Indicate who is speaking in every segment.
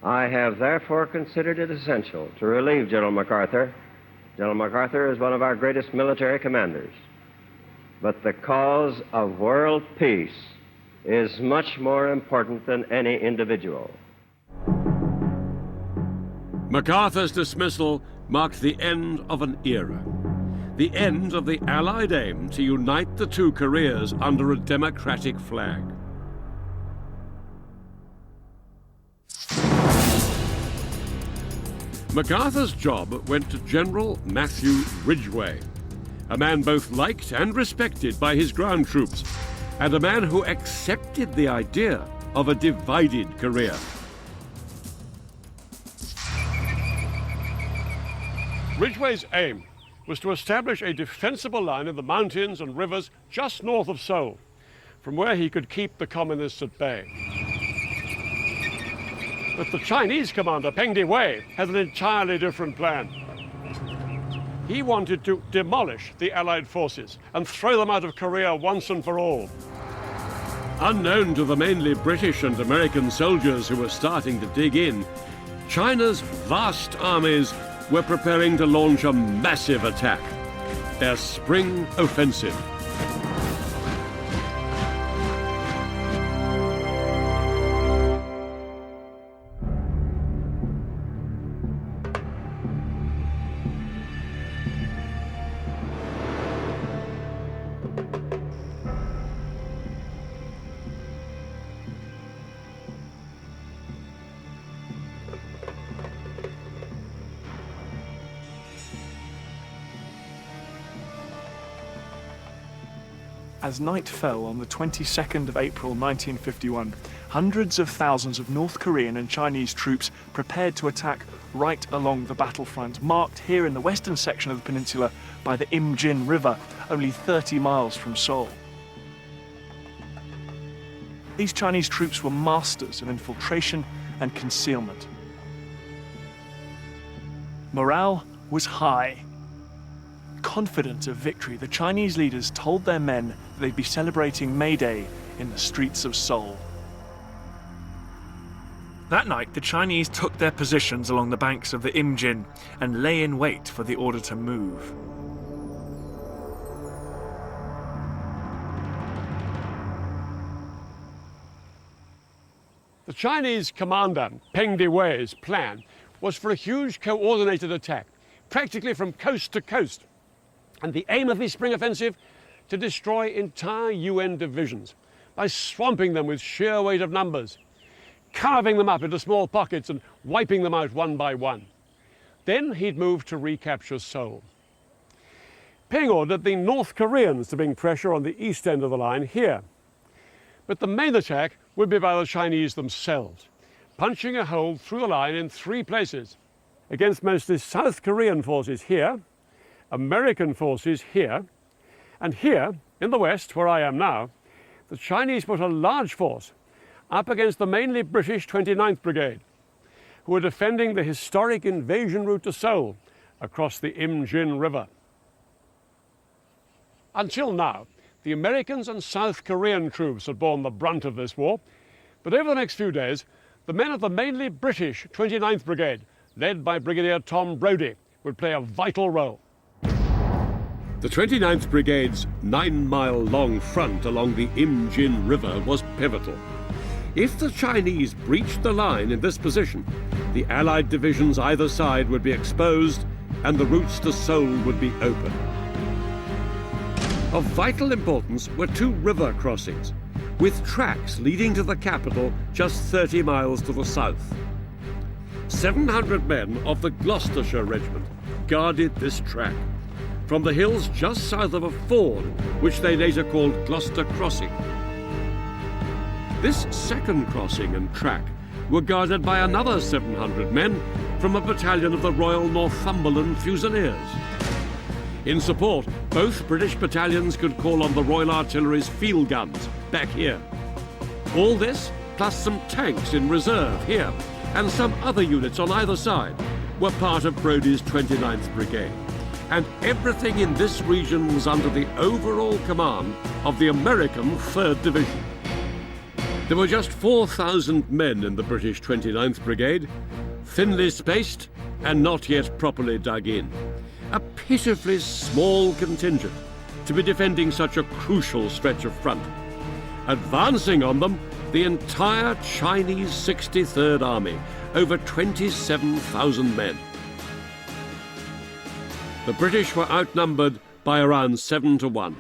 Speaker 1: I have therefore considered it essential to relieve General MacArthur. General MacArthur is one of our greatest military commanders. But the cause of world peace is much more important than any individual.
Speaker 2: MacArthur's dismissal marked the end of an era. The end of the Allied aim to unite the two Koreas under a democratic flag. MacArthur's job went to General Matthew Ridgway, a man both liked and respected by his ground troops, and a man who accepted the idea of a divided Korea. Ridgway's aim was to establish a defensible line in the mountains and rivers just north of Seoul, from where he could keep the communists at bay. But the Chinese commander, Peng Dehuai, had an entirely different plan. He wanted to demolish the Allied forces and throw them out of Korea once and for all. Unknown to the mainly British and American soldiers who were starting to dig in, China's vast armies were preparing to launch a massive attack, their spring offensive.
Speaker 3: As night fell on the 22nd of April 1951, hundreds of thousands of North Korean and Chinese troops prepared to attack right along the battlefront, marked here in the western section of the peninsula by the Imjin River, only 30 miles from Seoul. These Chinese troops were masters of infiltration and concealment. Morale was high. Confident of victory, the Chinese leaders told their men that they'd be celebrating May Day in the streets of Seoul. That night, the Chinese took their positions along the banks of the Imjin and lay in wait for the order to move.
Speaker 2: The Chinese commander, Peng Dehuai's plan was for a huge coordinated attack, practically from coast to coast. And the aim of his spring offensive, to destroy entire UN divisions by swamping them with sheer weight of numbers, carving them up into small pockets and wiping them out one by one. Then he'd move to recapture Seoul. Peng ordered the North Koreans to bring pressure on the east end of the line here. But the main attack would be by the Chinese themselves, punching a hole through the line in 3 places, against mostly South Korean forces here, American forces here, and here, in the west, where I am now, the Chinese put a large force up against the mainly British 29th Brigade, who were defending the historic invasion route to Seoul across the Imjin River. Until now, the Americans and South Korean troops had borne the brunt of this war, but over the next few days, the men of the mainly British 29th Brigade, led by Brigadier Tom Brodie, would play a vital role. The 29th Brigade's 9-mile-long front along the Imjin River was pivotal. If the Chinese breached the line in this position, the Allied divisions either side would be exposed and the routes to Seoul would be open. Of vital importance were 2 river crossings, with tracks leading to the capital just 30 miles to the south. 700 men of the Gloucestershire Regiment guarded this track, from the hills just south of a ford, which they later called Gloucester Crossing. This second crossing and track were guarded by another 700 men from a battalion of the Royal Northumberland Fusiliers. In support, both British battalions could call on the Royal Artillery's field guns back here. All this, plus some tanks in reserve here, and some other units on either side, were part of Brodie's 29th Brigade. And everything in this region was under the overall command of the American 3rd Division. There were just 4,000 men in the British 29th Brigade, thinly spaced and not yet properly dug in. A pitifully small contingent to be defending such a crucial stretch of front. Advancing on them, the entire Chinese 63rd Army, over 27,000 men. The British were outnumbered by around 7 to 1.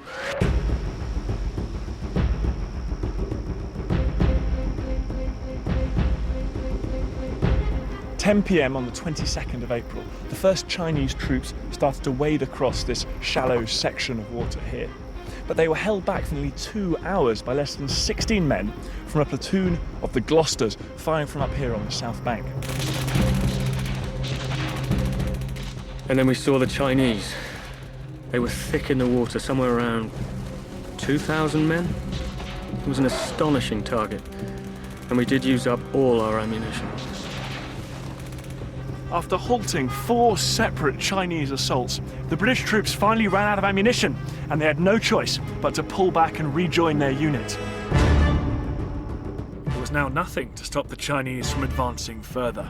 Speaker 3: 10 p.m. on the 22nd of April, the first Chinese troops started to wade across this shallow section of water here. But they were held back for nearly 2 hours by less than 16 men from a platoon of the Gloucesters firing from up here on the south bank.
Speaker 4: And then we saw the Chinese. They were thick in the water, somewhere around 2,000 men. It was an astonishing target, and we did use up all our ammunition.
Speaker 3: After halting 4 separate Chinese assaults, the British troops finally ran out of ammunition, and they had no choice but to pull back and rejoin their unit. There was now nothing to stop the Chinese from advancing further.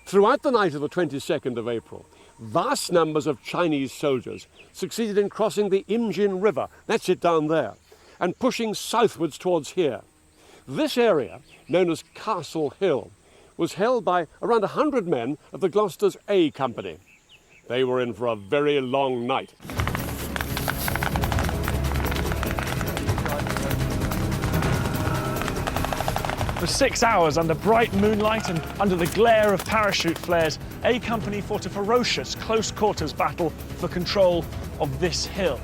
Speaker 2: Throughout the night of the 22nd of April, vast numbers of Chinese soldiers succeeded in crossing the Imjin River, that's it down there, and pushing southwards towards here. This area, known as Castle Hill, was held by around 100 men of the Gloucester's A Company. They were in for a very long night.
Speaker 3: For 6 hours, under bright moonlight and under the glare of parachute flares, A Company fought a ferocious close-quarters battle for control of this hill.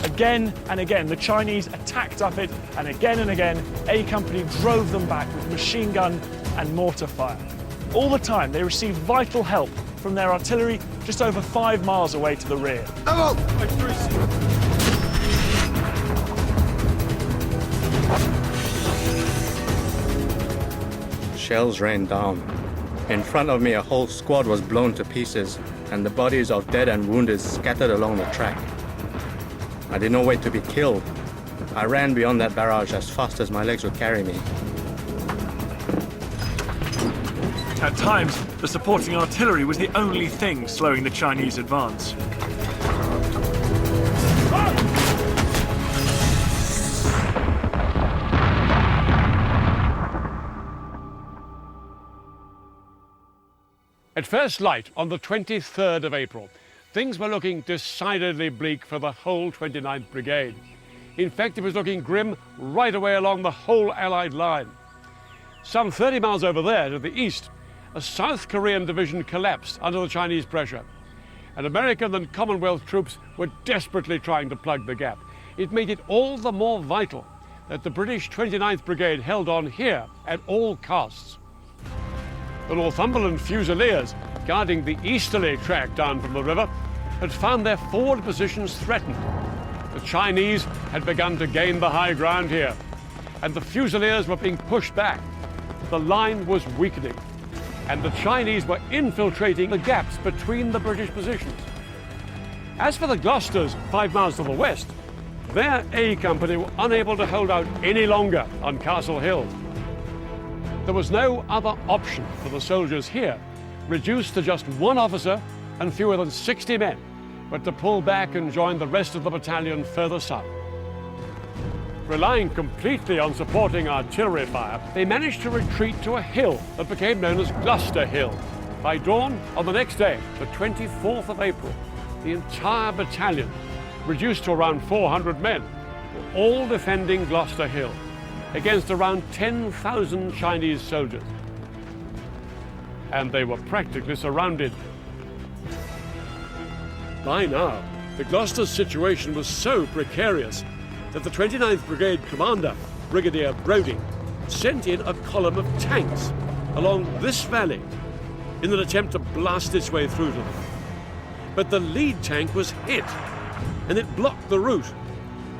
Speaker 3: Again and again, the Chinese attacked up it, and again, A Company drove them back with machine gun and mortar fire. All the time, they received vital help from their artillery just over 5 miles away to the rear.
Speaker 4: Shells rained down. In front of me, a whole squad was blown to pieces, and the bodies of dead and wounded scattered along the track. I did not wait to be killed. I ran beyond that barrage as fast as my legs would carry me.
Speaker 3: At times, the supporting artillery was the only thing slowing the Chinese advance.
Speaker 2: At first light on the 23rd of April, things were looking decidedly bleak for the whole 29th Brigade. In fact, it was looking grim right away along the whole Allied line. Some 30 miles over there to the east, a South Korean division collapsed under the Chinese pressure, and American and Commonwealth troops were desperately trying to plug the gap. It made it all the more vital that the British 29th Brigade held on here at all costs. The Northumberland Fusiliers, guarding the easterly track down from the river, had found their forward positions threatened. The Chinese had begun to gain the high ground here, and the Fusiliers were being pushed back. The line was weakening, and the Chinese were infiltrating the gaps between the British positions. As for the Gloucesters, 5 miles to the west, their A Company were unable to hold out any longer on Castle Hill. There was no other option for the soldiers here, reduced to just 1 officer and fewer than 60 men, but to pull back and join the rest of the battalion further south. Relying completely on supporting artillery fire, they managed to retreat to a hill that became known as Gloucester Hill. By dawn on the next day, the 24th of April, the entire battalion, reduced to around 400 men, were all defending Gloucester Hill against around 10,000 Chinese soldiers. And they were practically surrounded. By now, the Gloucester's situation was so precarious that the 29th Brigade commander, Brigadier Brodie, sent in a column of tanks along this valley in an attempt to blast its way through to them. But the lead tank was hit, and it blocked the route.